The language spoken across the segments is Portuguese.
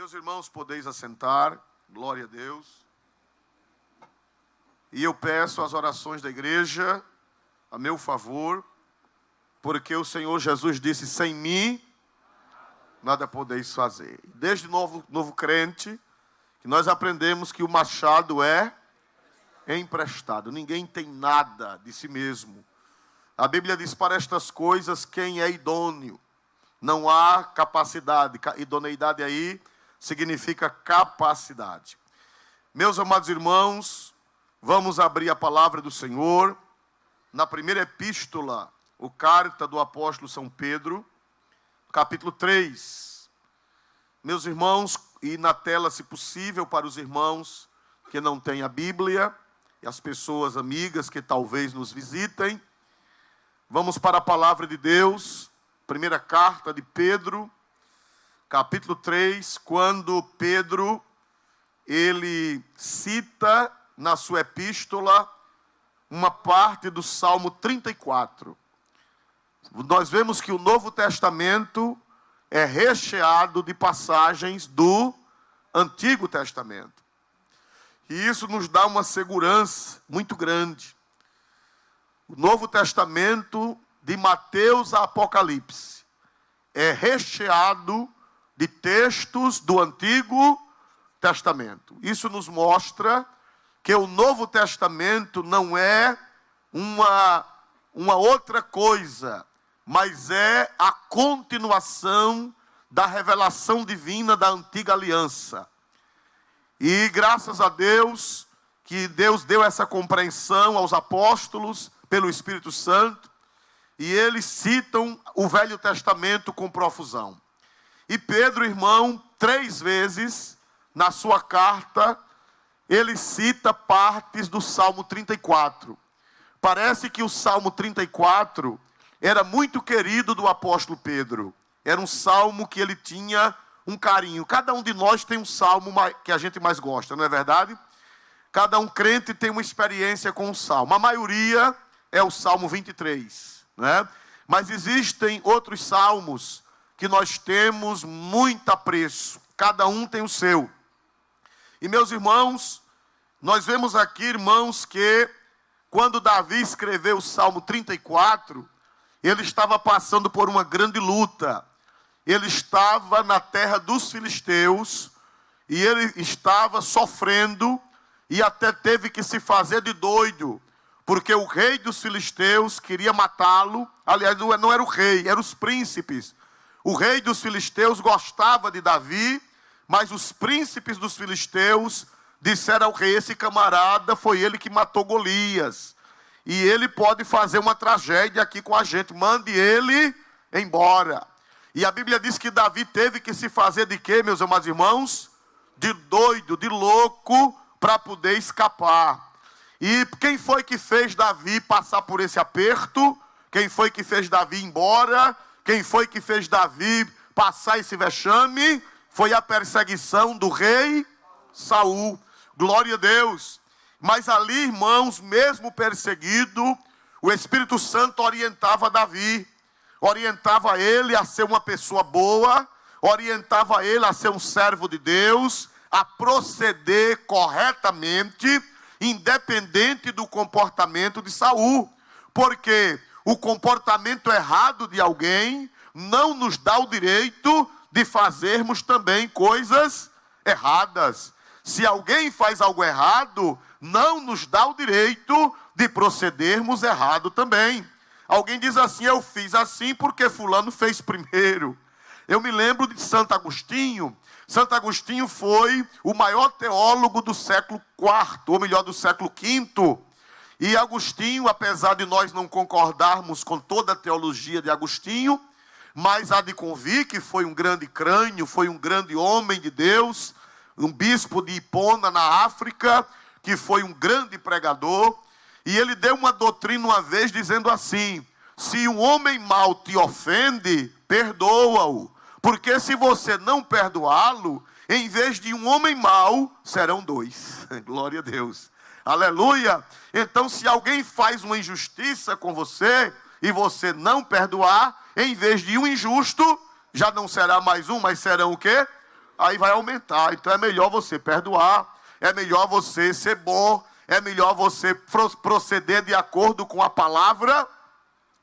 Meus irmãos, podeis assentar, glória a Deus. E eu peço as orações da igreja a meu favor, porque o Senhor Jesus disse: sem mim nada podeis fazer. Desde novo crente, que nós aprendemos que o machado é emprestado. Ninguém tem nada de si mesmo. A Bíblia diz: para estas coisas quem é idôneo? Não há capacidade. Idoneidade aí significa capacidade. Meus amados irmãos, vamos abrir a palavra do Senhor na primeira epístola, ou carta do apóstolo São Pedro, capítulo 3. Meus irmãos, e na tela, se possível, para os irmãos que não têm a Bíblia, e as pessoas amigas que talvez nos visitem, vamos para a palavra de Deus, primeira carta de Pedro, capítulo 3, quando Pedro, ele cita na sua epístola uma parte do Salmo 34. Nós vemos que o Novo Testamento é recheado de passagens do Antigo Testamento. E isso nos dá uma segurança muito grande. O Novo Testamento, de Mateus a Apocalipse, é recheado de textos do Antigo Testamento. Isso nos mostra que o Novo Testamento não é uma outra coisa, mas é a continuação da revelação divina da antiga aliança. E graças a Deus, que Deus deu essa compreensão aos apóstolos pelo Espírito Santo, e eles citam o Velho Testamento com profusão. E Pedro, irmão, 3 vezes na sua carta, ele cita partes do Salmo 34. Parece que o Salmo 34 era muito querido do apóstolo Pedro. Era um salmo que ele tinha um carinho. Cada um de nós tem um salmo que a gente mais gosta, não é verdade? Cada um crente tem uma experiência com o salmo. A maioria é o Salmo 23, né? Mas existem outros salmos que nós temos muito apreço. Cada um tem o seu. E meus irmãos, nós vemos aqui, irmãos, que quando Davi escreveu o Salmo 34, ele estava passando por uma grande luta. Ele estava na terra dos filisteus e ele estava sofrendo e até teve que se fazer de doido, porque o rei dos filisteus queria matá-lo. Aliás, não era o rei, eram os príncipes. O rei dos filisteus gostava de Davi, mas os príncipes dos filisteus disseram ao rei: esse camarada foi ele que matou Golias, e ele pode fazer uma tragédia aqui com a gente, mande ele embora. E a Bíblia diz que Davi teve que se fazer de quê, meus amados irmãos? De doido, de louco, para poder escapar. E quem foi que fez Davi passar por esse aperto? Quem foi que fez Davi ir embora? Quem foi que fez Davi passar esse vexame? Foi a perseguição do rei Saul. Glória a Deus. Mas ali, irmãos, mesmo perseguido, o Espírito Santo orientava Davi. Orientava ele a ser uma pessoa boa. Orientava ele a ser um servo de Deus. A proceder corretamente, independente do comportamento de Saul. Porque o comportamento errado de alguém não nos dá o direito de fazermos também coisas erradas. Se alguém faz algo errado, não nos dá o direito de procedermos errado também. Alguém diz assim: eu fiz assim porque fulano fez primeiro. Eu me lembro de Santo Agostinho. Santo Agostinho foi o maior teólogo do século IV, ou melhor, do século V. E Agostinho, apesar de nós não concordarmos com toda a teologia de Agostinho, mas há de convir que foi um grande crânio, foi um grande homem de Deus, um bispo de Hipona, na África, que foi um grande pregador. E ele deu uma doutrina uma vez dizendo assim: se um homem mau te ofende, perdoa-o, porque se você não perdoá-lo, em vez de um homem mau, serão 2. Glória a Deus. Aleluia. Então, se alguém faz uma injustiça com você e você não perdoar, em vez de um injusto, já não será mais um, mas serão o quê? aí vai aumentar. Então é melhor você perdoar, é melhor você ser bom, é melhor você proceder de acordo com a palavra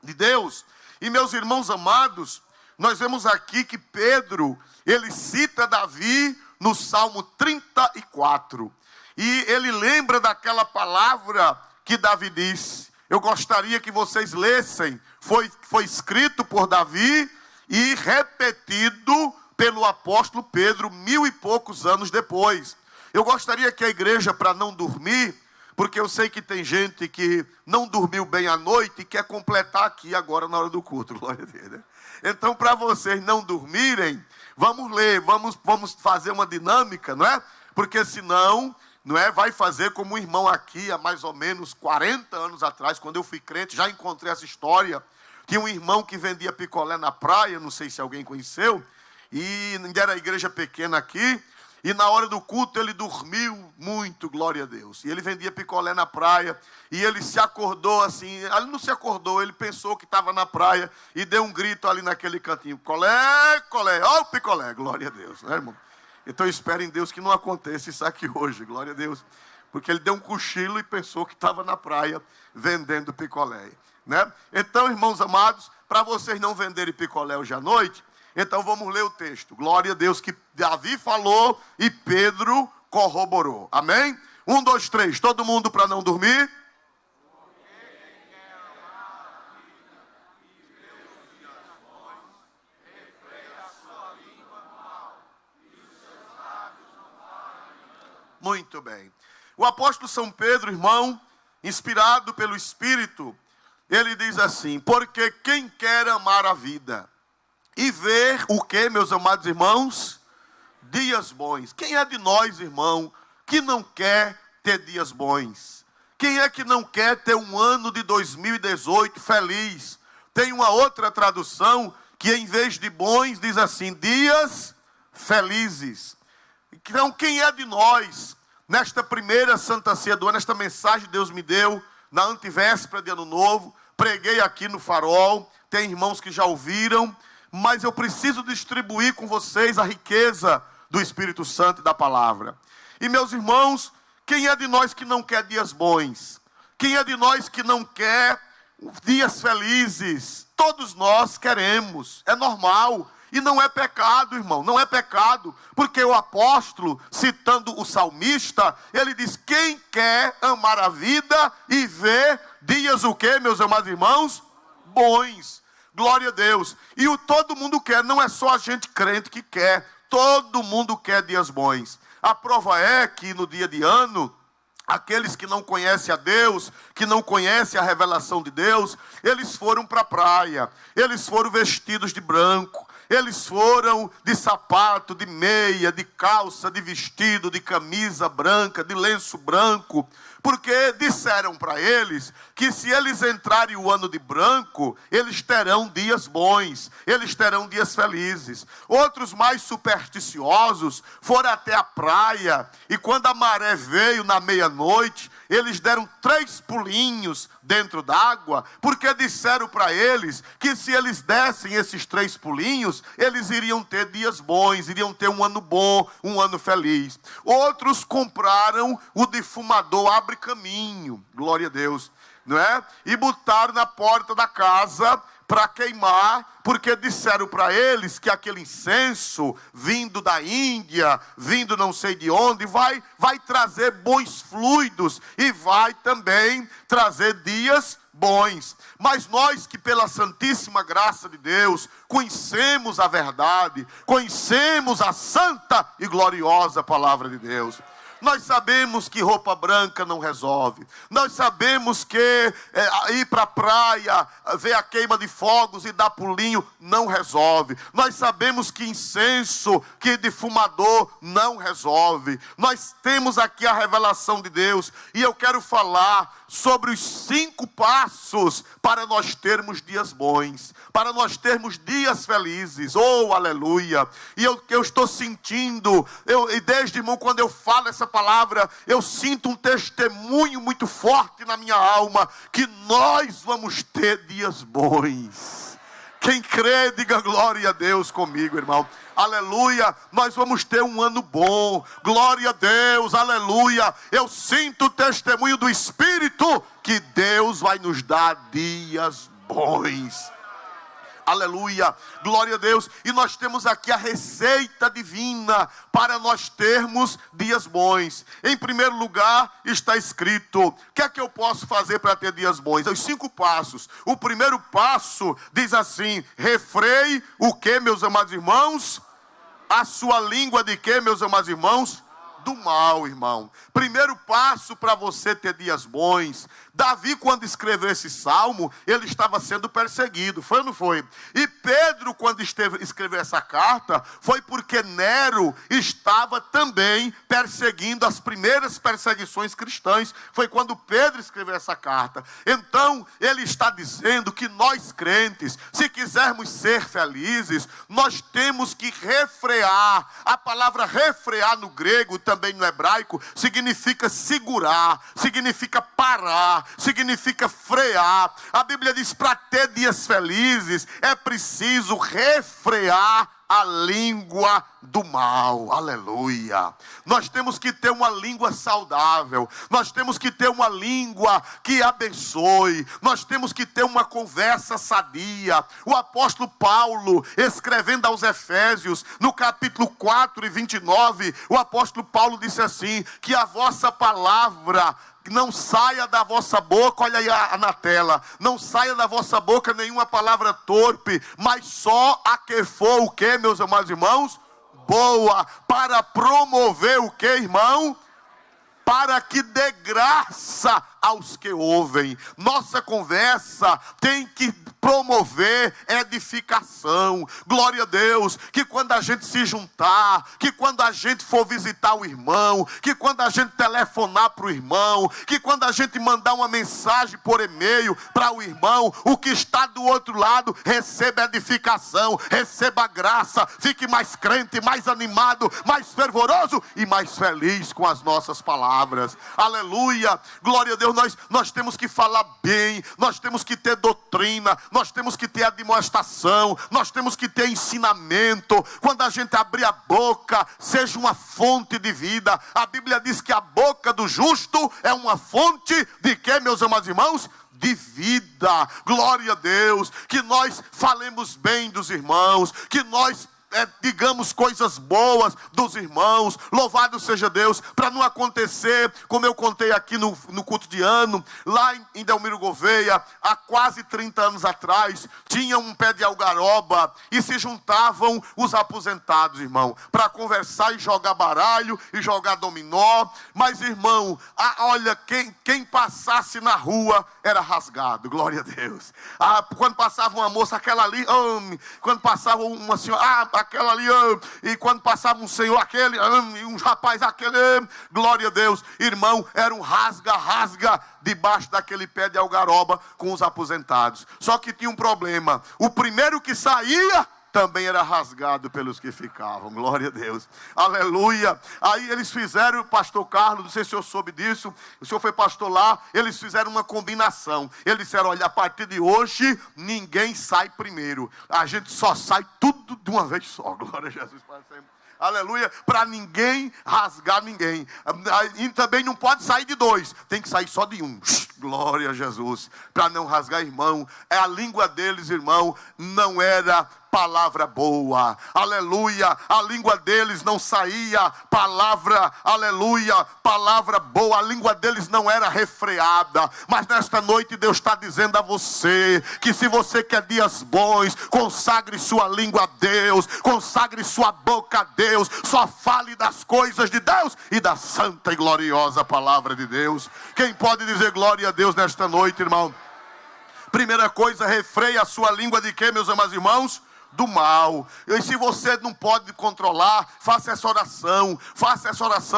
de Deus. E meus irmãos amados, nós vemos aqui que Pedro, ele cita Davi no Salmo 34. E ele lembra daquela palavra que Davi disse. Eu gostaria que vocês lessem. Foi escrito por Davi e repetido pelo apóstolo Pedro 1000 e poucos anos depois. Eu gostaria que a igreja, para não dormir, porque eu sei que tem gente que não dormiu bem à noite e quer completar aqui agora na hora do culto, glória a Deus, né? Então, para vocês não dormirem, vamos ler, vamos fazer uma dinâmica, não é? Porque senão, não é, vai fazer como um irmão aqui, há mais ou menos 40 anos atrás, quando eu fui crente, já encontrei essa história. Tinha um irmão que vendia picolé na praia, não sei se alguém conheceu, e era a igreja pequena aqui, e na hora do culto ele dormiu muito, glória a Deus. E ele vendia picolé na praia, e ele se acordou assim, ele não se acordou, ele pensou que estava na praia, e deu um grito ali naquele cantinho, colé, colé, ó o picolé, glória a Deus, né, irmão? Então eu espero em Deus que não aconteça isso aqui hoje, glória a Deus. Porque ele deu um cochilo e pensou que estava na praia vendendo picolé, né? Então, irmãos amados, para vocês não venderem picolé hoje à noite, então vamos ler o texto. Glória a Deus que Davi falou e Pedro corroborou. Amém? 1, 2, 3, todo mundo para não dormir. Muito bem. O apóstolo São Pedro, irmão, inspirado pelo Espírito, ele diz assim: porque quem quer amar a vida e ver o que, meus amados irmãos? Dias bons. Quem é de nós, irmão, que não quer ter dias bons? Quem é que não quer ter um ano de 2018 feliz? Tem uma outra tradução que em vez de bons diz assim: dias felizes. Então, quem é de nós, nesta primeira Santa Ceia do ano, esta mensagem Deus me deu, na antivéspera de Ano Novo, preguei aqui no Farol, tem irmãos que já ouviram, mas eu preciso distribuir com vocês a riqueza do Espírito Santo e da palavra. E meus irmãos, quem é de nós que não quer dias bons? Quem é de nós que não quer dias felizes? Todos nós queremos, é normal. E não é pecado, irmão, não é pecado, porque o apóstolo, citando o salmista, ele diz: quem quer amar a vida e ver dias o quê, meus amados irmãos? Bons, glória a Deus. E todo mundo quer, não é só a gente crente que quer, todo mundo quer dias bons. A prova é que no dia de ano, aqueles que não conhecem a Deus, que não conhecem a revelação de Deus, eles foram para a praia, eles foram vestidos de branco, eles foram de sapato, de meia, de calça, de vestido, de camisa branca, de lenço branco, porque disseram para eles que se eles entrarem o ano de branco, eles terão dias bons, eles terão dias felizes. Outros mais supersticiosos foram até a praia, e quando a maré veio na meia-noite, eles deram 3 pulinhos dentro d'água, porque disseram para eles que se eles dessem esses 3 pulinhos, eles iriam ter dias bons, iriam ter um ano bom, um ano feliz. Outros compraram o defumador abre caminho, glória a Deus, não é? E botaram na porta da casa para queimar, porque disseram para eles que aquele incenso vindo da Índia, vindo não sei de onde, vai trazer bons fluidos e vai também trazer dias bons. Mas nós que pela santíssima graça de Deus conhecemos a verdade, conhecemos a santa e gloriosa palavra de Deus, nós sabemos que roupa branca não resolve. Nós sabemos que ir para a praia, ver a queima de fogos e dar pulinho não resolve. Nós sabemos que incenso, que defumador não resolve. Nós temos aqui a revelação de Deus. E eu quero falar sobre os 5 passos para nós termos dias bons, para nós termos dias felizes. Oh, aleluia! E eu estou sentindo, e desde, irmão, quando eu falo essa palavra, eu sinto um testemunho muito forte na minha alma, que nós vamos ter dias bons. Quem crê, diga glória a Deus comigo, irmão. Aleluia, nós vamos ter um ano bom. Glória a Deus, aleluia. Eu sinto o testemunho do Espírito que Deus vai nos dar dias bons. Aleluia, glória a Deus. E nós temos aqui a receita divina para nós termos dias bons. Em primeiro lugar está escrito: o que é que eu posso fazer para ter dias bons? Os 5 passos. O primeiro passo diz assim: refreie o que, meus amados irmãos? A sua língua de quê, meus amados irmãos? Do mal, irmão. Primeiro passo para você ter dias bons. Davi, quando escreveu esse salmo, ele estava sendo perseguido, foi ou não foi? E Pedro, quando escreveu essa carta, foi porque Nero estava também perseguindo as primeiras perseguições cristãs. Foi quando Pedro escreveu essa carta. Então, ele está dizendo que nós crentes, se quisermos ser felizes, nós temos que refrear. A palavra refrear no grego, também no hebraico, significa segurar, significa parar, significa frear. A Bíblia diz: para ter dias felizes é preciso refrear a língua do mal. Aleluia. Nós temos que ter uma língua saudável. Nós temos que ter uma língua que abençoe. Nós temos que ter uma conversa sadia. O apóstolo Paulo, escrevendo aos Efésios, no capítulo 4 e 29, o apóstolo Paulo disse assim: que a vossa palavra não saia da vossa boca, olha aí na tela, não saia da vossa boca nenhuma palavra torpe, mas só a que for o que, meus amados irmãos? Boa, para promover o que, irmão? Para que dê graça aos que ouvem. Nossa conversa tem que promover edificação. Glória a Deus. Que quando a gente se juntar, que quando a gente for visitar o irmão, que quando a gente telefonar para o irmão, que quando a gente mandar uma mensagem por e-mail para o irmão, o que está do outro lado receba edificação, receba graça, fique mais crente, mais animado, mais fervoroso e mais feliz com as nossas palavras. Aleluia. Glória a Deus. Nós temos que falar bem, nós temos que ter doutrina, nós temos que ter admoestação, nós temos que ter ensinamento. Quando a gente abrir a boca, seja uma fonte de vida. A Bíblia diz que a boca do justo é uma fonte de quê, meus amados irmãos? De vida. Glória a Deus. Que nós falemos bem dos irmãos, que nós digamos coisas boas dos irmãos. Louvado seja Deus. Para não acontecer como eu contei aqui no culto de ano, lá em Delmiro Gouveia, há quase 30 anos atrás, tinha um pé de algaroba e se juntavam os aposentados, irmão, para conversar e jogar baralho e jogar dominó. Mas, irmão, olha, quem passasse na rua era rasgado. Glória a Deus. Quando passava uma moça, aquela ali, quando passava uma senhora, aquela ali, e quando passava um senhor, aquele, e um rapaz, aquele, glória a Deus, irmão, era um rasga debaixo daquele pé de algaroba com os aposentados. Só que tinha um problema: o primeiro que saía também era rasgado pelos que ficavam. Glória a Deus. Aleluia. Aí eles fizeram, pastor Carlos, não sei se o senhor soube disso, o senhor foi pastor lá, eles fizeram uma combinação. Eles disseram: olha, a partir de hoje, ninguém sai primeiro. A gente só sai tudo de uma vez só. Glória a Jesus para sempre. Aleluia, para ninguém rasgar ninguém. E também não pode sair de 2, tem que sair só de um. Glória a Jesus, para não rasgar, irmão. A língua deles, irmão, não era palavra boa. Aleluia, a língua deles não saía palavra, aleluia, palavra boa. A língua deles não era refreada. Mas nesta noite Deus está dizendo a você que se você quer dias bons, consagre sua língua a Deus, consagre sua boca a Deus, só fale das coisas de Deus e da santa e gloriosa palavra de Deus. Quem pode dizer glória a Deus nesta noite, irmão? Primeira coisa, refreie a sua língua de quê, meus amados irmãos? Do mal. E se você não pode controlar, faça essa oração.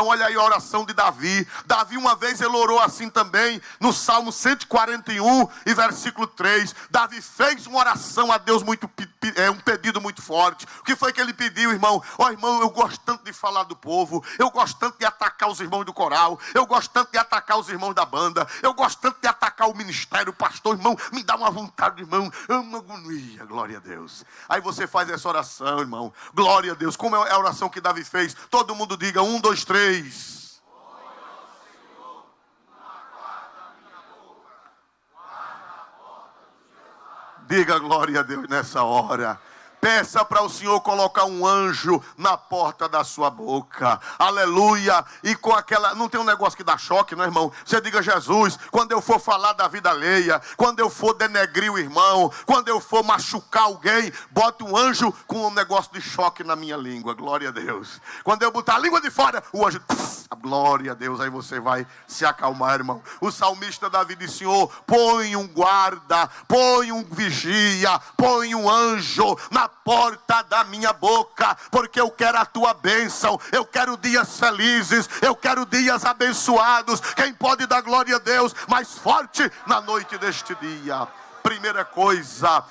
Olha aí a oração de Davi. Davi uma vez ele orou assim também, no Salmo 141 e versículo 3. Davi fez uma oração a Deus muito um pedido muito forte. O que foi que ele pediu, irmão? Irmão, eu gosto tanto de falar do povo, eu gosto tanto de atacar os irmãos do coral, eu gosto tanto de atacar os irmãos da banda, eu gosto tanto de atacar o ministério, o pastor, irmão, me dá uma vontade, irmão, uma agonia, glória a Deus. Aí você faz essa oração, irmão, glória a Deus. Como é a oração que Davi fez? Todo mundo diga, 1, 2, 3. Diga glória a Deus nessa hora. Peça para o Senhor colocar um anjo na porta da sua boca. Aleluia. E com aquela... Não tem um negócio que dá choque, não, irmão? Você diga, Jesus, quando eu for falar da vida alheia, quando eu for denegrir o irmão, quando eu for machucar alguém, bota um anjo com um negócio de choque na minha língua. Glória a Deus. Quando eu botar a língua de fora, o anjo... Glória a Deus. Aí você vai se acalmar, irmão. O salmista Davi disse, Senhor, põe um guarda, põe um vigia, põe um anjo na porta da minha boca, porque eu quero a tua bênção, eu quero dias felizes, eu quero dias abençoados. Quem pode dar glória a Deus mais forte na noite deste dia? Primeira coisa,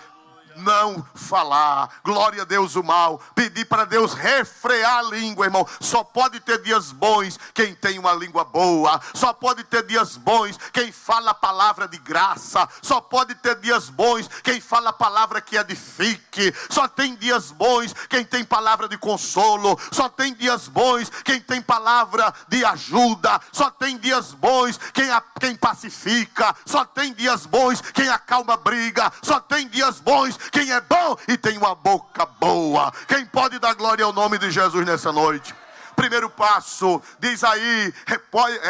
não falar, glória a Deus, o mal. Pedir para Deus refrear a língua, irmão. Só pode ter dias bons quem tem uma língua boa. Só pode ter dias bons quem fala a palavra de graça. Só pode ter dias bons quem fala a palavra que edifique. Só tem dias bons quem tem palavra de consolo. Só tem dias bons quem tem palavra de ajuda. Só tem dias bons quem pacifica. Só tem dias bons quem acalma a briga. Só tem dias bons quem é bom e tem uma boca boa. Quem pode dar glória ao nome de Jesus nessa noite? Primeiro passo, diz aí,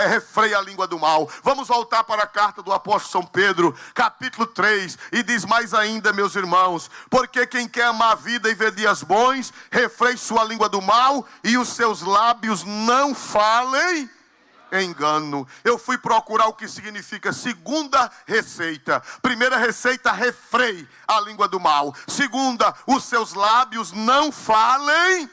refreia a língua do mal. Vamos voltar para a carta do apóstolo São Pedro, capítulo 3, e diz mais ainda, meus irmãos, porque quem quer amar a vida e ver dias bons, refreie sua língua do mal e os seus lábios não falem engano. Eu fui procurar o que significa segunda receita. Primeira receita, refreie a língua do mal. Segunda, os seus lábios não falem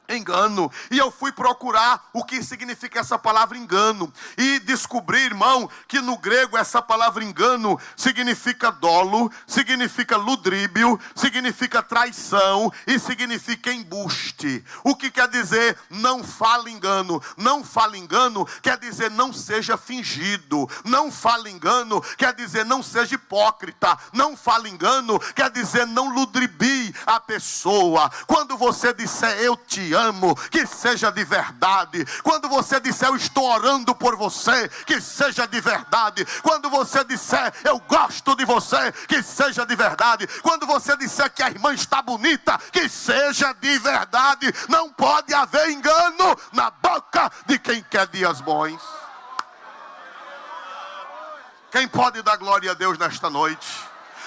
engano. E eu fui procurar o que significa essa palavra engano. E descobri, irmão, que no grego essa palavra engano significa dolo, significa ludríbio, significa traição e significa embuste. O que quer dizer não fale engano? Não fale engano quer dizer não seja fingido. Não fale engano quer dizer não seja hipócrita. Não fale engano quer dizer não ludribie a pessoa. Quando você disser eu te amo, que seja de verdade. Quando você disser eu estou orando por você, que seja de verdade. Quando você disser eu gosto de você, que seja de verdade. Quando você disser que a irmã está bonita, que seja de verdade. Não pode haver engano na boca de quem quer dias bons. Quem pode dar glória a Deus nesta noite?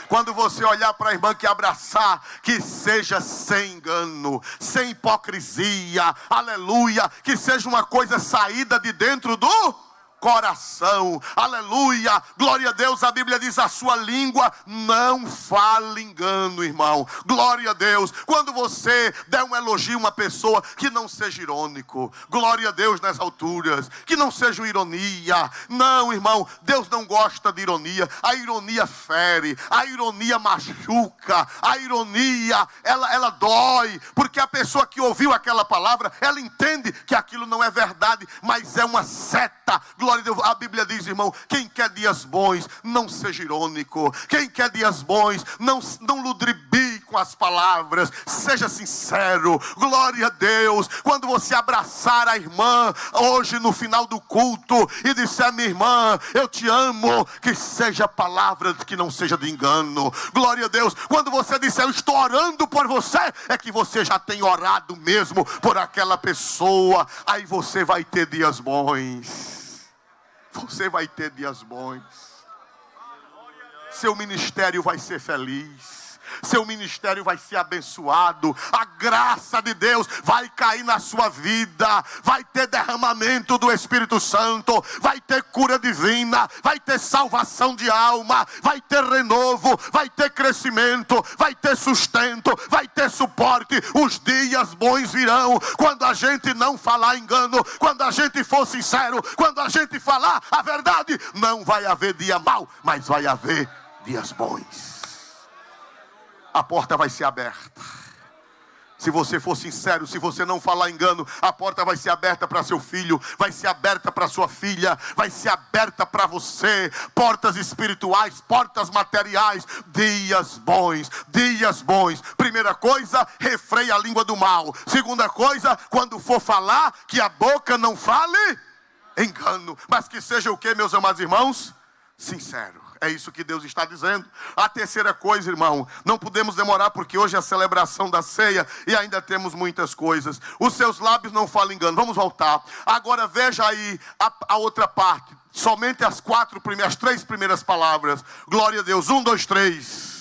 Quando você olhar para a irmã que abraçar, que seja sem engano, sem hipocrisia, aleluia, que seja uma coisa saída de dentro do coração, aleluia, glória a Deus. A Bíblia diz, a sua língua não fale engano, irmão, glória a Deus. Quando você der um elogio a uma pessoa, que não seja irônico, glória a Deus nas alturas, que não seja ironia. Não, irmão, Deus não gosta de ironia. A ironia fere, a ironia machuca, a ironia, ela dói, porque a pessoa que ouviu aquela palavra, ela entende que aquilo não é verdade, mas é uma seta. Glória a Deus. A Bíblia diz, irmão, quem quer dias bons, não seja irônico. Quem quer dias bons, não ludribie com as palavras. Seja sincero. Glória a Deus. Quando você abraçar a irmã hoje no final do culto e disser, minha irmã, eu te amo, que seja palavra que não seja de engano. Glória a Deus. Quando você disser, eu estou orando por você, é que você já tem orado mesmo por aquela pessoa. Aí você vai ter dias bons. Você vai ter dias bons. Seu ministério vai ser feliz. Seu ministério vai ser abençoado. A graça de Deus vai cair na sua vida. Vai ter derramamento do Espírito Santo. Vai ter cura divina. Vai ter salvação de alma. Vai ter renovo. Vai ter crescimento. Vai ter sustento. Vai ter suporte. Os dias bons virão. Quando a gente não falar engano. Quando a gente for sincero. Quando a gente falar a verdade. Não vai haver dia mau, mas vai haver dias bons. a porta vai ser aberta. Se você for sincero, se você não falar engano, a porta vai ser aberta para seu filho, vai ser aberta para sua filha, vai ser aberta para você. Portas espirituais, portas materiais, dias bons, dias bons. Primeira coisa, refreia a língua do mal. Segunda coisa, quando for falar, que a boca não fale engano, mas que seja o que, meus amados irmãos? Sincero. É isso que Deus está dizendo. A terceira coisa, irmão, não podemos demorar, porque hoje é a celebração da ceia e ainda temos muitas coisas. Os seus lábios não falam engano. Vamos voltar. Agora veja aí a outra parte. Somente as três primeiras palavras. Glória a Deus. 1, 2, 3.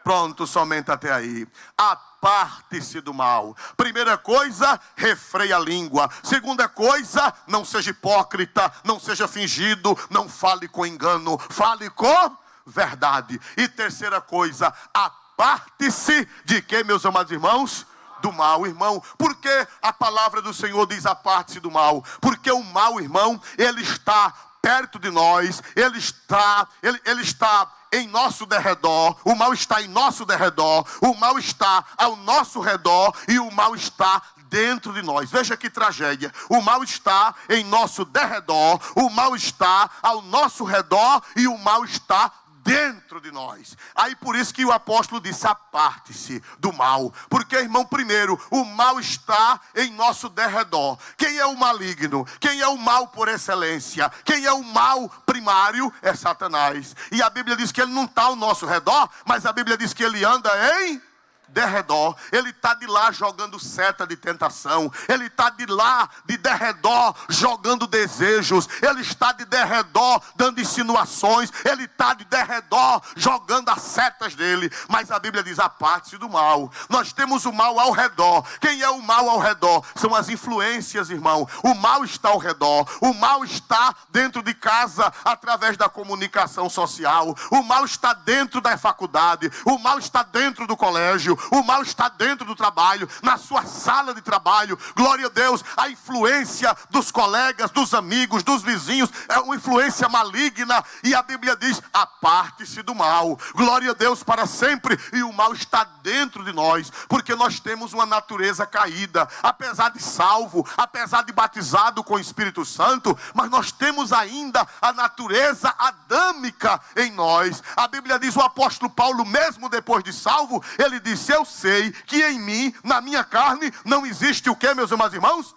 Pronto, somente até aí. Aparte-se do mal. Primeira coisa, refreia a língua. Segunda coisa, não seja hipócrita, não seja fingido, não fale com engano, fale com verdade. E terceira coisa, aparte-se de quê, meus amados irmãos? Do mal, irmão. Porque a palavra do Senhor diz aparte-se do mal? Porque o mal, irmão, ele está perto de nós, ele está em nosso derredor, o mal está em nosso derredor, o mal está ao nosso redor e o mal está dentro de nós. Veja que tragédia. O mal está em nosso derredor, o mal está ao nosso redor e o mal está dentro de nós. Aí por isso que o apóstolo disse, aparte-se do mal. Porque, irmão, primeiro, o mal está em nosso derredor. Quem é o maligno? Quem é o mal por excelência? Quem é o mal primário? É Satanás. E a Bíblia diz que ele não está ao nosso redor, mas a Bíblia diz que ele anda em derredor. Ele está de lá jogando seta de tentação. Ele está de lá, de derredor, jogando desejos. Ele está de derredor, dando insinuações. Ele está de derredor, jogando as setas dele. Mas a Bíblia diz, aparte-se do mal. Nós temos o mal ao redor. Quem é o mal ao redor? São as influências, irmão. O mal está ao redor. O mal está dentro de casa, através da comunicação social. O mal está dentro da faculdade. O mal está dentro do colégio. O mal está dentro do trabalho, na sua sala de trabalho. Glória a Deus. A influência dos colegas, dos amigos, dos vizinhos é uma influência maligna. E a Bíblia diz, aparte-se do mal. Glória a Deus para sempre. E o mal está dentro de nós, porque nós temos uma natureza caída. Apesar de salvo, apesar de batizado com o Espírito Santo, mas nós temos ainda a natureza adâmica em nós. A Bíblia diz, o apóstolo Paulo, mesmo depois de salvo, ele disse, eu sei que em mim, na minha carne, não existe o que, meus amados irmãos?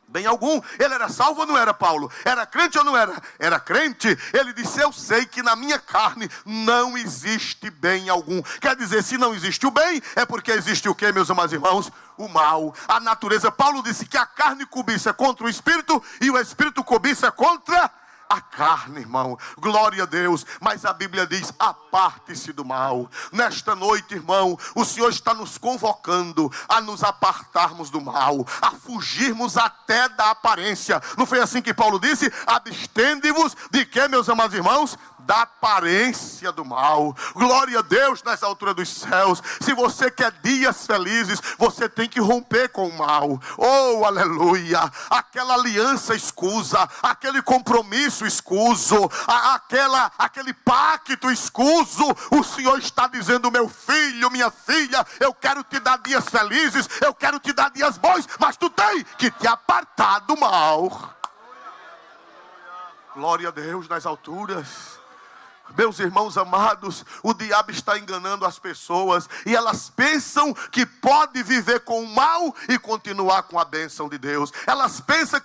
Bem algum. Ele era salvo ou não era, Paulo? Era crente ou não era? Era crente. Ele disse, eu sei que na minha carne não existe bem algum. Quer dizer, se não existe o bem, é porque existe o que, meus amados irmãos? O mal. A natureza. Paulo disse que a carne cobiça contra o espírito e o espírito cobiça contra a carne, irmão. Glória a Deus. Mas a Bíblia diz, aparte-se do mal. Nesta noite, irmão, o Senhor está nos convocando a nos apartarmos do mal, a fugirmos até da aparência. Não foi assim que Paulo disse? Abstende-vos de quê, meus amados irmãos? Da aparência do mal. Glória a Deus nas alturas dos céus. Se você quer dias felizes, você tem que romper com o mal. Oh, aleluia. Aquela aliança escusa, aquele compromisso escuso, aquele pacto escuso, o Senhor está dizendo, meu filho, minha filha, eu quero te dar dias felizes, eu quero te dar dias bons, mas tu tem que te apartar do mal. Glória a Deus nas alturas. Meus irmãos amados, o diabo está enganando as pessoas e elas pensam que pode viver com o mal e continuar com a bênção de Deus. Elas pensam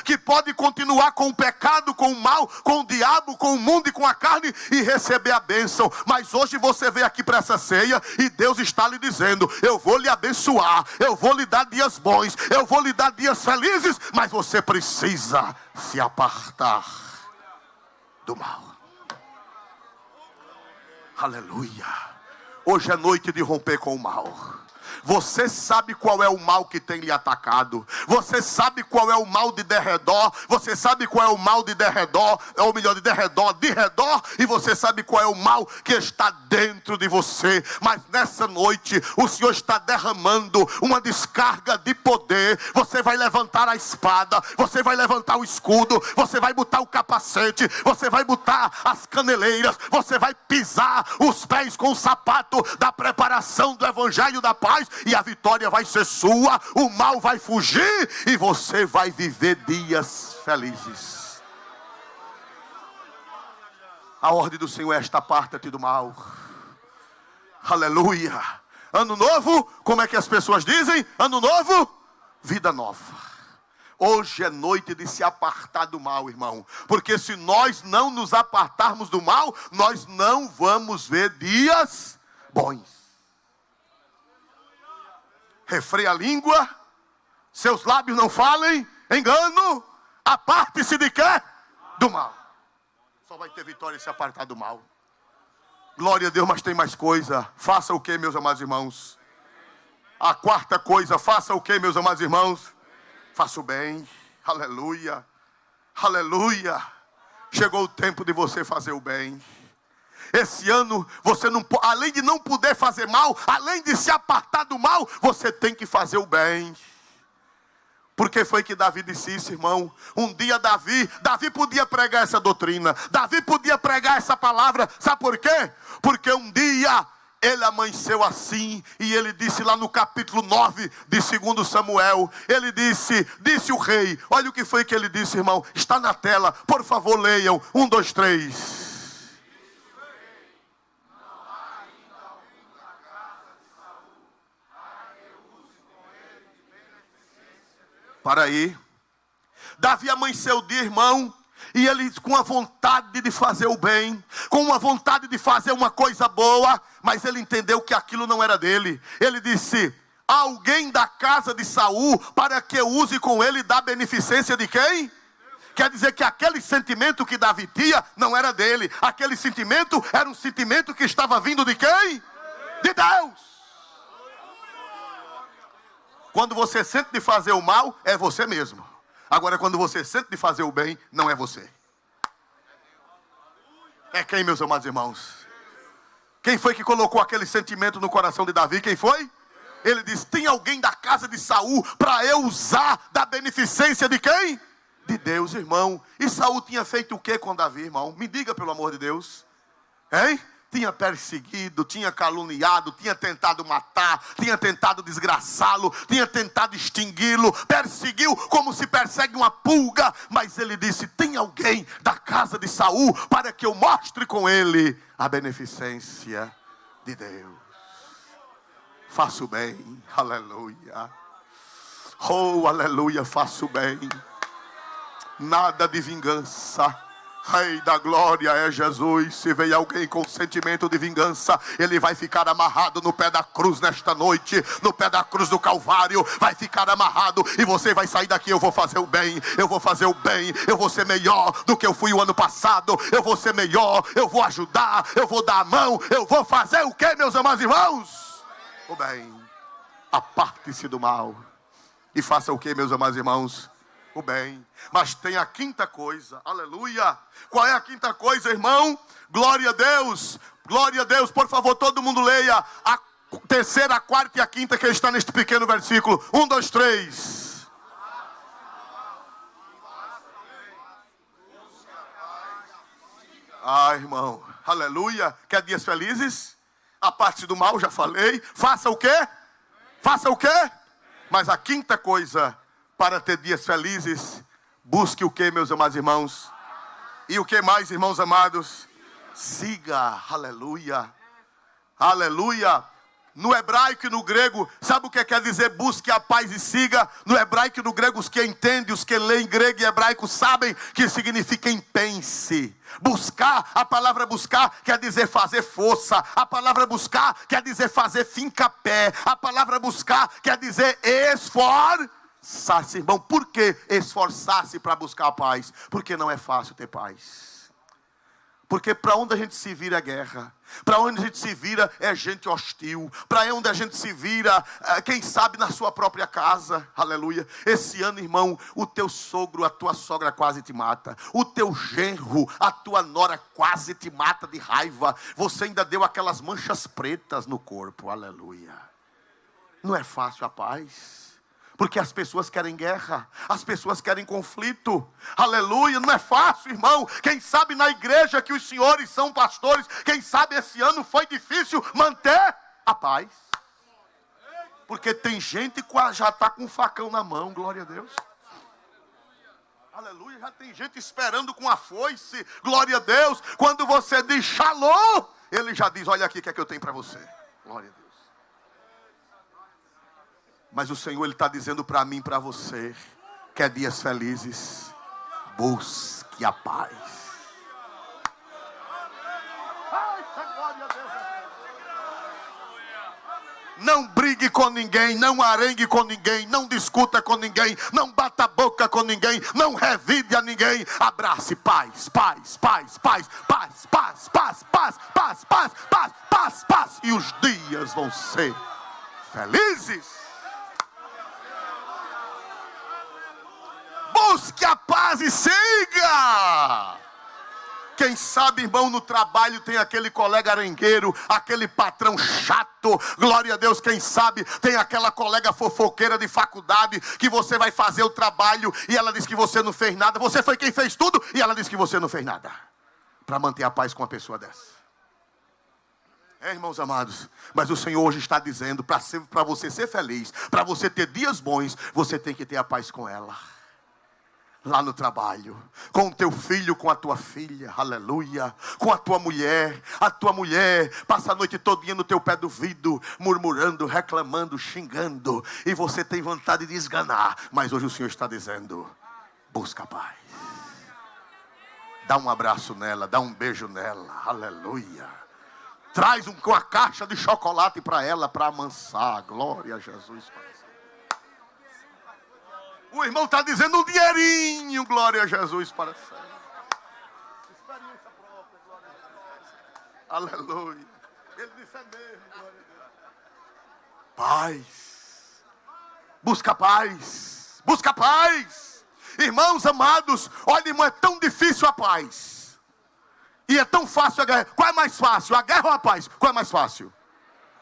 que pode continuar com o pecado, com o mal, com o diabo, com o mundo e com a carne e receber a bênção. Mas hoje você veio aqui para essa ceia e Deus está lhe dizendo, eu vou lhe abençoar, eu vou lhe dar dias bons, eu vou lhe dar dias felizes, mas você precisa se apartar do mal. Aleluia. Hoje é noite de romper com o mal. Você sabe qual é o mal que tem lhe atacado. Você sabe qual é o mal de derredor. Você sabe qual é o mal de derredor. Ou melhor, de redor. E você sabe qual é o mal que está dentro de você. Mas nessa noite, o Senhor está derramando uma descarga de poder. Você vai levantar a espada. Você vai levantar o escudo. Você vai botar o capacete. Você vai botar as caneleiras. Você vai pisar os pés com o sapato da preparação do Evangelho da Paz. E a vitória vai ser sua. O mal vai fugir. E você vai viver dias felizes. A ordem do Senhor é esta: aparta-te do mal. Aleluia. Ano novo, como é que as pessoas dizem? Ano novo, vida nova. Hoje é noite de se apartar do mal, irmão. Porque se nós não nos apartarmos do mal, nós não vamos ver dias bons. Refreia a língua, seus lábios não falem engano, aparte-se de quê? Do mal. Só vai ter vitória se apartar do mal. Glória a Deus, mas tem mais coisa. Faça o que, meus amados irmãos? A quarta coisa, faça o que, meus amados irmãos? Faça o bem. Aleluia. Aleluia. Chegou o tempo de você fazer o bem. Esse ano, você não, além de não poder fazer mal, além de se apartar do mal, você tem que fazer o bem. Porque foi que Davi disse isso, irmão. Um dia Davi podia pregar essa doutrina. Davi podia pregar essa palavra. Sabe por quê? Porque um dia ele amanheceu assim. E ele disse lá no capítulo 9 de 2 Samuel. Ele disse o rei. Olha o que foi que ele disse, irmão. Está na tela. Por favor, leiam. 1, 2, 3. Para aí. Davi amanheceu o dia, irmão, e ele com a vontade de fazer o bem, com uma vontade de fazer uma coisa boa, mas ele entendeu que aquilo não era dele. Ele disse: alguém da casa de Saul, para que use com ele da beneficência de quem? Quer dizer que aquele sentimento que Davi tinha não era dele. Aquele sentimento era um sentimento que estava vindo de quem? De Deus. Quando você sente de fazer o mal, é você mesmo. Agora, quando você sente de fazer o bem, não é você. É quem, meus amados irmãos? Quem foi que colocou aquele sentimento no coração de Davi? Quem foi? Ele disse: tem alguém da casa de Saul para eu usar da beneficência de quem? De Deus, irmão. E Saul tinha feito o que com Davi, irmão? Me diga, pelo amor de Deus. Hein? Tinha perseguido, tinha caluniado, tinha tentado matar, tinha tentado desgraçá-lo, tinha tentado extingui-lo, perseguiu como se persegue uma pulga. Mas ele disse: tem alguém da casa de Saul para que eu mostre com ele a beneficência de Deus. Faço bem, aleluia. Oh, aleluia, faço bem. Nada de vingança. Rei da glória é Jesus. Se veio alguém com sentimento de vingança, ele vai ficar amarrado no pé da cruz nesta noite. No pé da cruz do Calvário. Vai ficar amarrado. E você vai sair daqui: eu vou fazer o bem. Eu vou fazer o bem. Eu vou ser melhor do que eu fui o ano passado. Eu vou ser melhor. Eu vou ajudar. Eu vou dar a mão. Eu vou fazer o que, meus amados irmãos? O bem. Aparte-se do mal. E faça o que, meus amados irmãos? O bem. Mas tem a quinta coisa. Aleluia. Qual é a quinta coisa, irmão? Glória a Deus. Glória a Deus. Por favor, todo mundo leia a terceira, a quarta e a quinta que está neste pequeno versículo. 1, 2, 3. Ah, irmão. Aleluia. Quer dias felizes? A parte do mal, já falei. Faça o quê? Faça o quê? Mas a quinta coisa para ter dias felizes, busque o que, meus amados irmãos? E o que mais, irmãos amados? Siga, aleluia, aleluia. No hebraico e no grego, sabe o que quer dizer busque a paz e siga? No hebraico e no grego, os que entendem, os que leem grego e hebraico sabem que significa empense. Buscar, a palavra buscar quer dizer fazer força. A palavra buscar quer dizer fazer finca-pé. A palavra buscar quer dizer esforçar-se, irmão. Por que esforçar-se para buscar a paz? Porque não é fácil ter paz. Porque para onde a gente se vira é guerra. Para onde a gente se vira é gente hostil. Para onde a gente se vira, quem sabe na sua própria casa. Aleluia. Esse ano, irmão, o teu sogro, a tua sogra quase te mata. O teu genro, a tua nora quase te mata de raiva. Você ainda deu aquelas manchas pretas no corpo. Aleluia. Não é fácil a paz. Porque as pessoas querem guerra, as pessoas querem conflito. Aleluia, não é fácil, irmão. Quem sabe na igreja que os senhores são pastores, quem sabe esse ano foi difícil manter a paz. Porque tem gente que já está com um facão na mão, glória a Deus. Aleluia, já tem gente esperando com a foice, glória a Deus. Quando você diz shalom, ele já diz, olha aqui o que é que eu tenho para você. Glória a Deus. Mas o Senhor, Ele está dizendo para mim e para você, quer dias felizes, busque a paz. Não brigue com ninguém, não arengue com ninguém, não discuta com ninguém, não bata a boca com ninguém, não revide a ninguém. Abrace paz, paz, paz, paz, paz, paz, paz, paz, paz, paz, paz, paz, paz. E os dias vão ser felizes. Busque a paz e siga. Quem sabe, irmão, no trabalho tem aquele colega arengueiro, aquele patrão chato, glória a Deus. Quem sabe tem aquela colega fofoqueira de faculdade, que você vai fazer o trabalho e ela diz que você não fez nada. Você foi quem fez tudo e ela diz que você não fez nada. Para manter a paz com uma pessoa dessa. Irmãos amados, mas o Senhor hoje está dizendo, para você ser feliz, para você ter dias bons, você tem que ter a paz com ela. Lá no trabalho, com o teu filho, com a tua filha, aleluia, com a tua mulher passa a noite todinha no teu pé do vidro, murmurando, reclamando, xingando, e você tem vontade de esganar, mas hoje o Senhor está dizendo, busca a paz, dá um abraço nela, dá um beijo nela, aleluia, traz uma caixa de chocolate para ela, para amansar, glória a Jesus. O irmão está dizendo um dinheirinho, glória a Jesus para sempre. Experiência própria, glória a Deus. Aleluia. Ele disse é mesmo, glória a Deus. Paz. Busca paz. Busca paz. Irmãos amados, olha, irmão, é tão difícil a paz. E é tão fácil a guerra. Qual é mais fácil, a guerra ou a paz? Qual é mais fácil?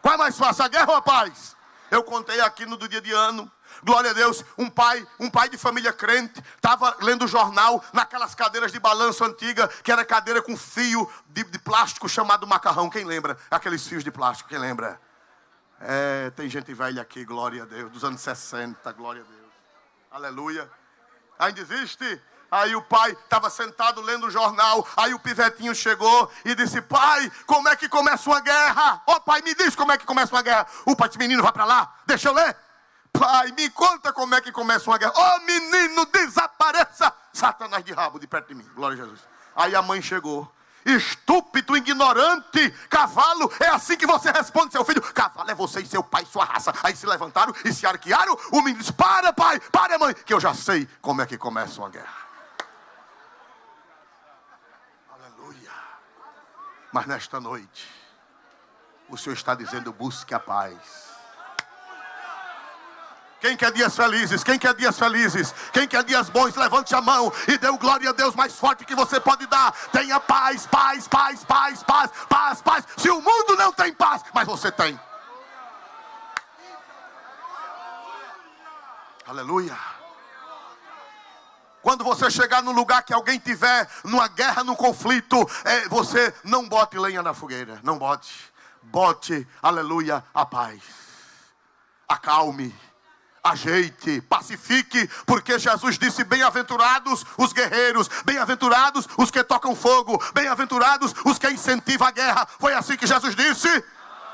Qual é mais fácil, a guerra ou a paz? Eu contei aqui no do dia de ano. Glória a Deus, um pai de família crente, estava lendo o jornal naquelas cadeiras de balanço antiga, que era cadeira com fio de plástico chamado macarrão. Quem lembra? Aqueles fios de plástico, quem lembra? Tem gente velha aqui, glória a Deus, dos anos 60, glória a Deus. Aleluia. Ainda existe? Aí o pai estava sentado lendo o jornal, aí o pivetinho chegou e disse, pai, como é que começa uma guerra? Ô pai, me diz como é que começa uma guerra. O pai disse, menino, vai para lá, deixa eu ler. Pai, me conta como é que começa uma guerra. Ô menino, desapareça, Satanás de rabo de perto de mim, glória a Jesus. Aí a mãe chegou, estúpido, ignorante, cavalo, é assim que você responde seu filho. Cavalo é você e seu pai, sua raça. Aí se levantaram e se arquearam. O menino disse, para pai, para mãe, que eu já sei como é que começa uma guerra. Aleluia. Mas nesta noite o Senhor está dizendo, busque a paz. Quem quer dias felizes? Quem quer dias felizes? Quem quer dias bons? Levante a mão e dê o glória a Deus mais forte que você pode dar. Tenha paz, paz, paz, paz, paz, paz, paz. Se o mundo não tem paz, mas você tem. Aleluia. Quando você chegar no lugar que alguém tiver numa guerra, num conflito, você não bote lenha na fogueira. Não bote. Bote, aleluia, a paz. Acalme. Ajeite, pacifique, porque Jesus disse, bem-aventurados os guerreiros, bem-aventurados os que tocam fogo, bem-aventurados os que incentivam a guerra. Foi assim que Jesus disse?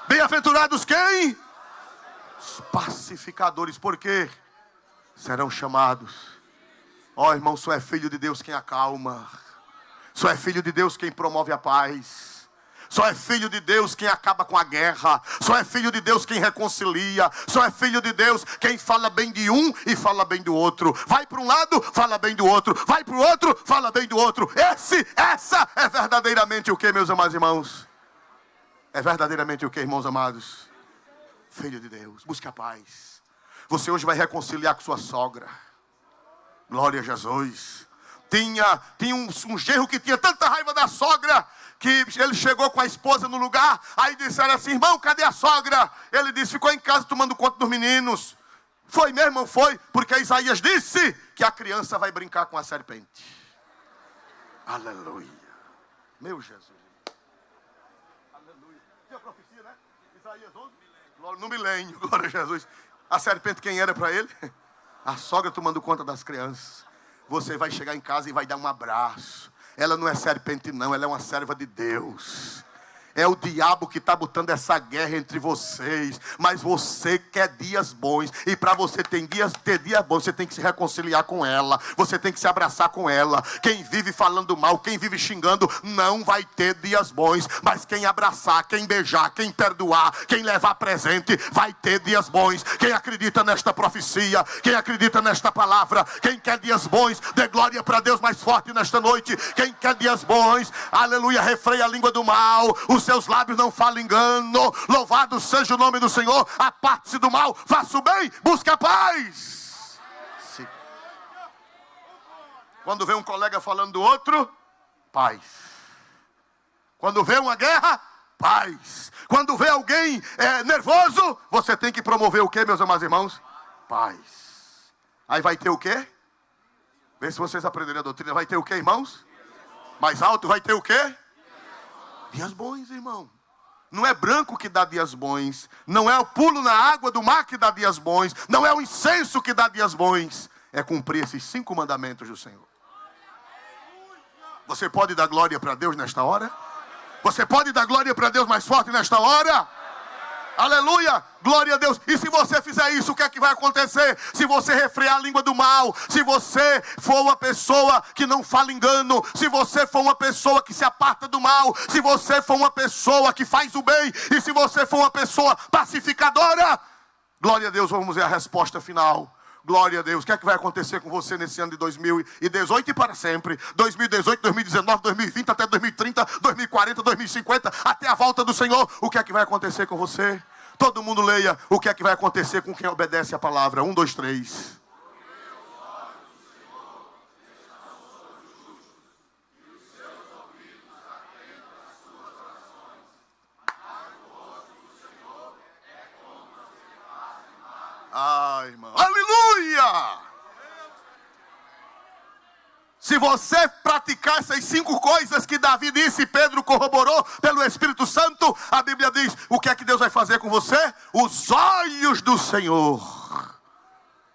Bem-aventurados quem? Os pacificadores, porque serão chamados. Ó irmão, só é filho de Deus quem acalma, só é filho de Deus quem promove a paz. Só é filho de Deus quem acaba com a guerra. Só é filho de Deus quem reconcilia. Só é filho de Deus quem fala bem de um e fala bem do outro. Vai para um lado, fala bem do outro. Vai para o outro, fala bem do outro. Essa é verdade. verdadeiramente o que, meus amados irmãos? É verdadeiramente o que, irmãos amados? Filho de Deus. Busque a paz. Você hoje vai reconciliar com sua sogra. Glória a Jesus. Tinha um genro que tinha tanta raiva da sogra, que ele chegou com a esposa no lugar. Aí disseram assim: irmão, cadê a sogra? Ele disse: ficou em casa tomando conta dos meninos. Foi mesmo, foi, porque Isaías disse que a criança vai brincar com a serpente. Aleluia. Meu Jesus. Aleluia. Tinha profecia, né? Isaías 11. No milênio, glória a Jesus. A serpente quem era para ele? A sogra tomando conta das crianças. Você vai chegar em casa e vai dar um abraço. Ela não é serpente não, ela é uma serva de Deus. É o diabo que está botando essa guerra entre vocês. Mas você quer dias bons. E para você ter dias bons, você tem que se reconciliar com ela. Você tem que se abraçar com ela. Quem vive falando mal, quem vive xingando, não vai ter dias bons. Mas quem abraçar, quem beijar, quem perdoar, quem levar presente, vai ter dias bons. Quem acredita nesta profecia, quem acredita nesta palavra, quem quer dias bons, dê glória para Deus mais forte nesta noite. Quem quer dias bons, aleluia, refreia a língua do mal. Os seus lábios não falam engano. Louvado seja o nome do Senhor. Aparte-se do mal, faça o bem, busque a paz. Sim. Quando vê um colega falando do outro, paz. Quando vê uma guerra, paz. Quando vê alguém nervoso, você tem que promover o que, meus amados irmãos? Paz. Aí vai ter o quê? Vê se vocês aprenderem a doutrina. Vai ter o quê, irmãos? Mais alto, vai ter o quê? Dias bons, irmão. Não é branco que dá dias bons. Não é o pulo na água do mar que dá dias bons. Não é o incenso que dá dias bons. É cumprir esses 5 mandamentos do Senhor. Você pode dar glória para Deus nesta hora? Você pode dar glória para Deus mais forte nesta hora? Aleluia, glória a Deus. E se você fizer isso, o que é que vai acontecer? Se você refrear a língua do mal, se você for uma pessoa que não fala engano, se você for uma pessoa que se aparta do mal, se você for uma pessoa que faz o bem, e se você for uma pessoa pacificadora, glória a Deus, vamos ver a resposta final. Glória a Deus. O que é que vai acontecer com você nesse ano de 2018 e para sempre? 2018, 2019, 2020, até 2030, 2040, 2050, até a volta do Senhor. O que é que vai acontecer com você? Todo mundo leia o que é que vai acontecer com quem obedece a palavra. 1, 2, 3. Ai, irmão. Aleluia! Se você praticar essas 5 coisas que Davi disse e Pedro corroborou pelo Espírito Santo, a Bíblia diz, o que é que Deus vai fazer com você? Os olhos do Senhor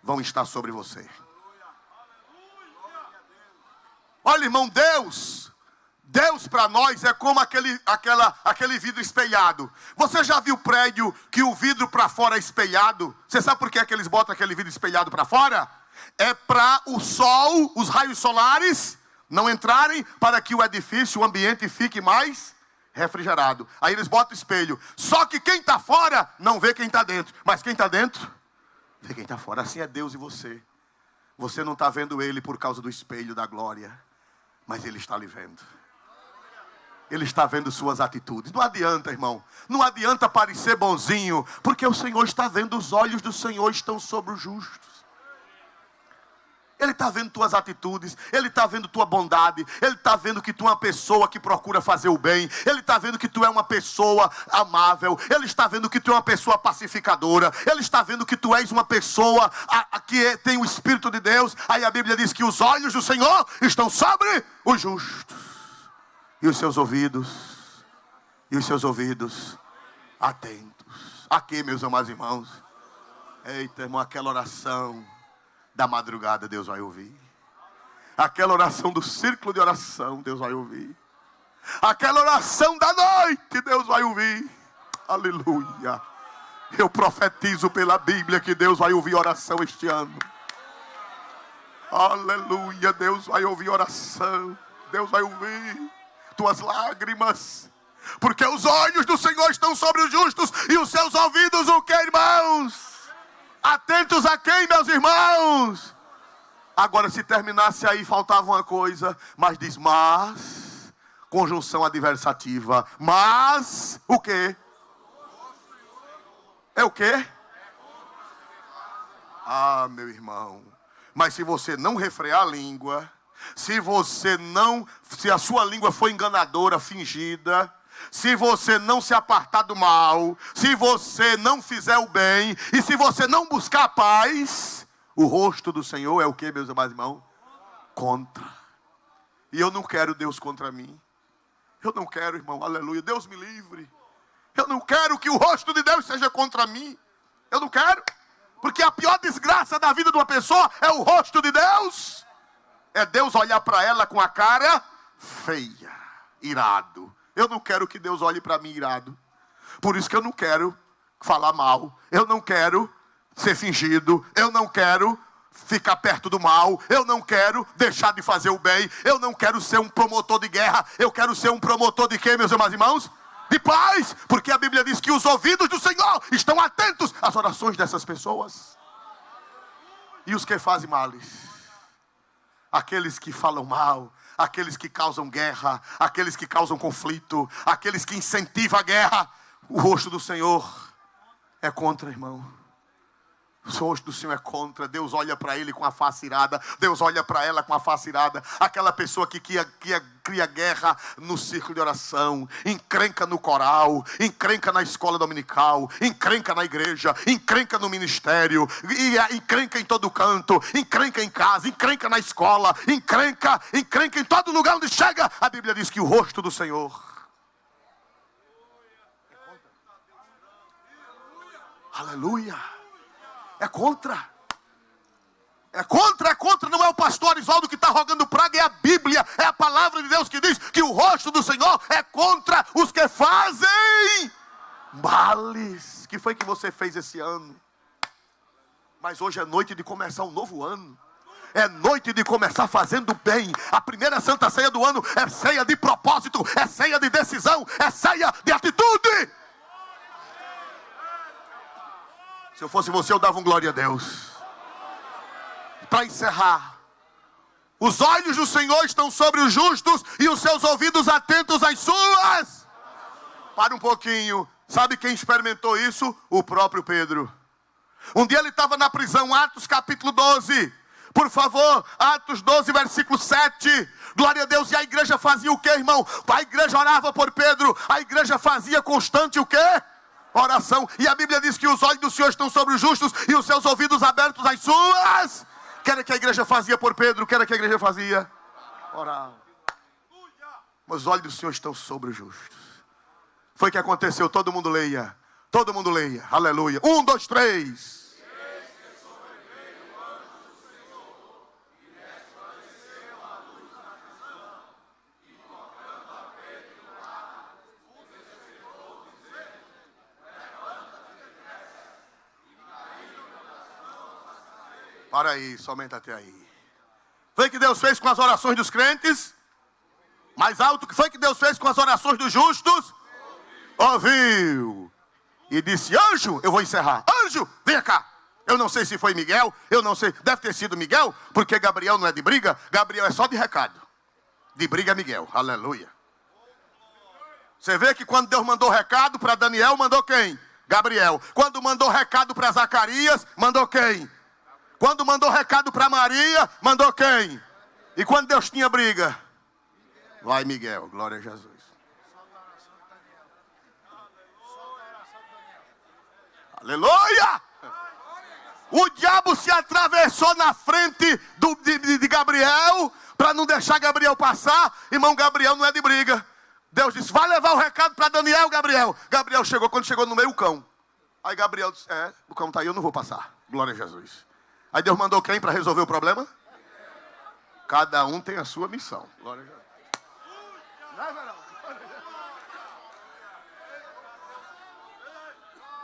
vão estar sobre você. Olha, irmão, Deus para nós é como aquele vidro espelhado. Você já viu prédio que o vidro para fora é espelhado? Você sabe por que eles botam aquele vidro espelhado para fora? É para o sol, os raios solares não entrarem, para que o edifício, o ambiente fique mais refrigerado. Aí eles botam espelho. Só que quem está fora não vê quem está dentro. Mas quem está dentro, vê quem está fora. Assim é Deus e você. Você não está vendo Ele por causa do espelho da glória, mas Ele está lhe vendo. Ele está vendo suas atitudes. Não adianta, irmão. Não adianta parecer bonzinho, porque o Senhor está vendo. Os olhos do Senhor estão sobre os justos. Ele está vendo tuas atitudes. Ele está vendo tua bondade. Ele está vendo que tu é uma pessoa que procura fazer o bem. Ele está vendo que tu é uma pessoa amável. Ele está vendo que tu é uma pessoa pacificadora. Ele está vendo que tu és uma pessoa que tem o Espírito de Deus. Aí a Bíblia diz que os olhos do Senhor estão sobre os justos. E os seus ouvidos atentos. Aqui, meus amados irmãos. Eita, irmão, aquela oração da madrugada Deus vai ouvir. Aquela oração do círculo de oração Deus vai ouvir. Aquela oração da noite Deus vai ouvir. Aleluia. Eu profetizo pela Bíblia que Deus vai ouvir oração este ano. Aleluia. Deus vai ouvir oração. Deus vai ouvir tuas lágrimas, porque os olhos do Senhor estão sobre os justos e os seus ouvidos o que, irmãos? Atentos a quem, meus irmãos? Agora, se terminasse aí, faltava uma coisa, mas diz, mas conjunção adversativa. Mas, o quê? É o quê? Ah, meu irmão. Mas se você não refrear a língua, se a sua língua for enganadora, fingida, se você não se apartar do mal, se você não fizer o bem, e se você não buscar a paz, o rosto do Senhor é o que, meus amados irmãos? Contra. E eu não quero Deus contra mim. Eu não quero, irmão, aleluia, Deus me livre. Eu não quero que o rosto de Deus seja contra mim. Eu não quero. Porque a pior desgraça da vida de uma pessoa é o rosto de Deus. É Deus olhar para ela com a cara feia, irado. Eu não quero que Deus olhe para mim irado. Por isso que eu não quero falar mal. Eu não quero ser fingido. Eu não quero ficar perto do mal. Eu não quero deixar de fazer o bem. Eu não quero ser um promotor de guerra. Eu quero ser um promotor de quê, meus amados irmãos? De paz. Porque a Bíblia diz que os ouvidos do Senhor estão atentos às orações dessas pessoas. E os que fazem males? Aqueles que falam mal, aqueles que causam guerra, aqueles que causam conflito, aqueles que incentivam a guerra. O rosto do Senhor é contra, irmão. O rosto do Senhor é contra. Deus olha para ele com a face irada. Deus olha para ela com a face irada. Aquela pessoa que cria guerra no círculo de oração, encrenca no coral, encrenca na escola dominical, encrenca na igreja, encrenca no ministério, encrenca em todo canto, encrenca em casa, encrenca na escola, encrenca em todo lugar onde chega. A Bíblia diz que o rosto do Senhor aleluia. É contra. É contra. Não é o pastor Arivaldo que está rogando praga. É a Bíblia, é a palavra de Deus que diz que o rosto do Senhor é contra os que fazem males. Que foi que você fez esse ano? Mas hoje é noite de começar um novo ano. É noite de começar fazendo bem. A primeira santa ceia do ano é ceia de propósito, é ceia de decisão, é ceia de atitude. Se eu fosse você, eu dava um glória a Deus. Para encerrar, os olhos do Senhor estão sobre os justos e os seus ouvidos atentos às suas. Para um pouquinho. Sabe quem experimentou isso? O próprio Pedro. Um dia ele estava na prisão, Atos capítulo 12. Por favor, Atos 12, versículo 7. Glória a Deus. E a igreja fazia o que, irmão? A igreja orava por Pedro. A igreja fazia constante o quê? Oração. E a Bíblia diz que os olhos do Senhor estão sobre os justos e os seus ouvidos abertos às suas. Que era que a igreja fazia por Pedro? Que era que a igreja fazia? Orar. Mas os olhos do Senhor estão sobre os justos. Foi o que aconteceu. Todo mundo leia. Todo mundo leia. Aleluia. 1, 2, 3. Para aí, somente até aí. Foi o que Deus fez com as orações dos crentes? Mais alto, que foi o que Deus fez com as orações dos justos? Ouviu. E disse, anjo, eu vou encerrar. Anjo, venha cá. Eu não sei se foi Miguel, eu não sei. Deve ter sido Miguel, porque Gabriel não é de briga. Gabriel é só de recado. De briga é Miguel, aleluia. Você vê que quando Deus mandou recado para Daniel, mandou quem? Gabriel. Quando mandou recado para Zacarias, mandou quem? Quando mandou recado para Maria, mandou quem? E quando Deus tinha briga? Vai Miguel, glória a Jesus. Aleluia! O diabo se atravessou na frente de Gabriel, para não deixar Gabriel passar. Irmão, Gabriel não é de briga. Deus disse, vai levar o recado para Daniel, Gabriel. Gabriel chegou, quando chegou no meio, o cão. Aí Gabriel disse, o cão está aí, eu não vou passar. Glória a Jesus. Aí Deus mandou quem para resolver o problema? Cada um tem a sua missão. Glória a Deus.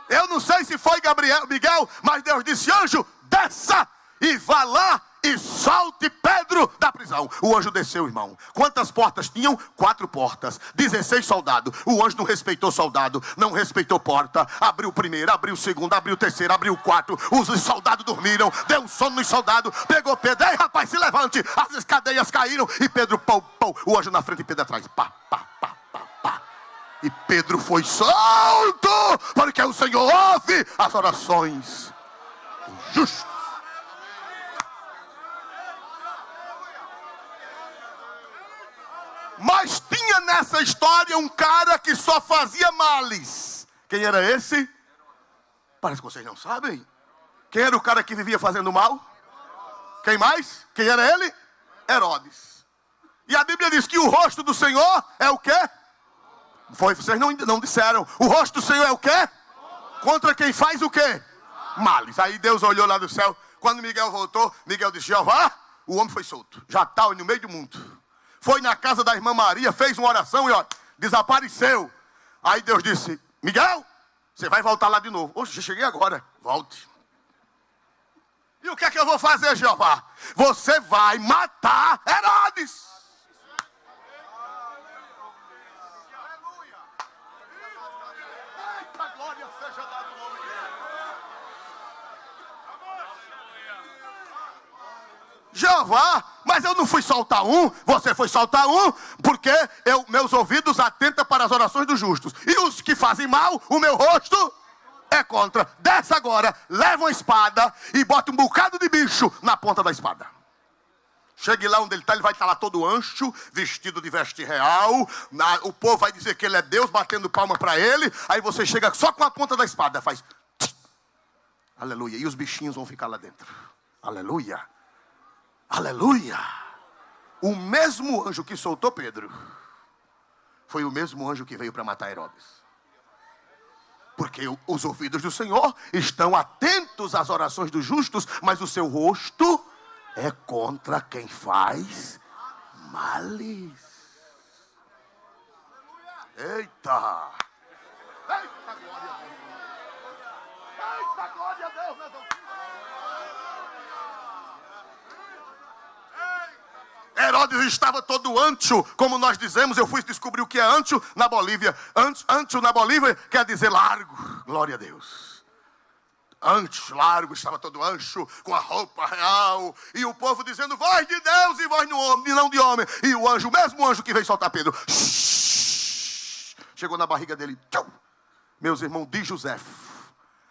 Eu não sei se foi Miguel, mas Deus disse, anjo, desça e vá lá e solte Pedro da prisão. O anjo desceu, irmão. Quantas portas tinham? 4 portas, 16 soldados. O anjo não respeitou soldado, não respeitou porta. Abriu o primeiro, abriu o segundo, abriu o terceiro, abriu o quarto. Os soldados dormiram, deu um sono nos soldados. Pegou Pedro, ei rapaz, se levante. As cadeias caíram e Pedro, pau, pau. O anjo na frente e Pedro atrás, pá, pá, pá, pá, pá. E Pedro foi solto, porque o Senhor ouve as orações dos justos. Mas tinha nessa história um cara que só fazia males. Quem era esse? Parece que vocês não sabem. Quem era o cara que vivia fazendo mal? Quem mais? Quem era ele? Herodes. E a Bíblia diz que o rosto do Senhor é o quê? Vocês não disseram. O rosto do Senhor é o quê? Contra quem faz o quê? Males. Aí Deus olhou lá do céu. Quando Miguel voltou, Miguel disse: Jeová, o homem foi solto. Já está no meio do mundo. Foi na casa da irmã Maria, fez uma oração e ó, desapareceu. Aí Deus disse: Miguel, você vai voltar lá de novo. Oxe, cheguei agora. Volte. E o que é que eu vou fazer, Jeová? Você vai matar Herodes. Eita, glória seja dada ao nome de Deus. Jeová, mas eu não fui soltar um, você foi soltar um, porque meus ouvidos atentam para as orações dos justos. E os que fazem mal, o meu rosto é contra. Desce agora, leva uma espada e bota um bocado de bicho na ponta da espada. Chegue lá onde ele está, ele vai estar lá todo ancho, vestido de veste real. O povo vai dizer que ele é Deus, batendo palma para ele. Aí você chega só com a ponta da espada, faz tch, aleluia, e os bichinhos vão ficar lá dentro. Aleluia. Aleluia! O mesmo anjo que soltou Pedro foi o mesmo anjo que veio para matar Herodes. Porque os ouvidos do Senhor estão atentos às orações dos justos, mas o seu rosto é contra quem faz males. Eita! Eita, glória a Deus! Eita, glória a Deus, meus ouvidos! Herodes estava todo ancho, como nós dizemos. Eu fui descobrir o que é ancho na Bolívia. Ancho na Bolívia quer dizer largo. Glória a Deus. Ancho, largo, estava todo ancho, com a roupa real. E o povo dizendo: voz de Deus e voz e não de homem. E o anjo, o mesmo anjo que veio soltar Pedro, chegou na barriga dele. Tchau. Meus irmãos, de José.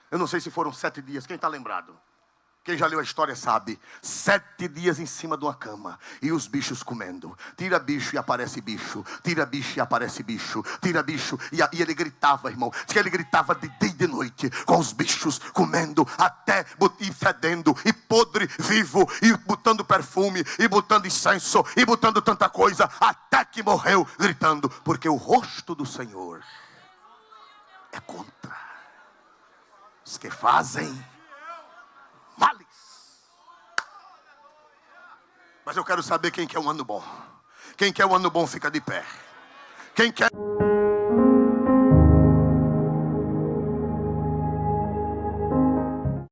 Eu não sei se foram 7 dias. Quem está lembrado? Quem já leu a história sabe. 7 dias em cima de uma cama. E os bichos comendo. Tira bicho e aparece bicho. Tira bicho e aparece bicho. Tira bicho. E ele gritava, irmão. Diz que ele gritava de dia e de noite. Com os bichos comendo. Até e fedendo. E podre, vivo. E botando perfume. E botando incenso. E botando tanta coisa. Até que morreu gritando. Porque o rosto do Senhor é contra os que fazem males. Mas eu quero saber quem quer um ano bom. Quem quer um ano bom fica de pé. Quem quer...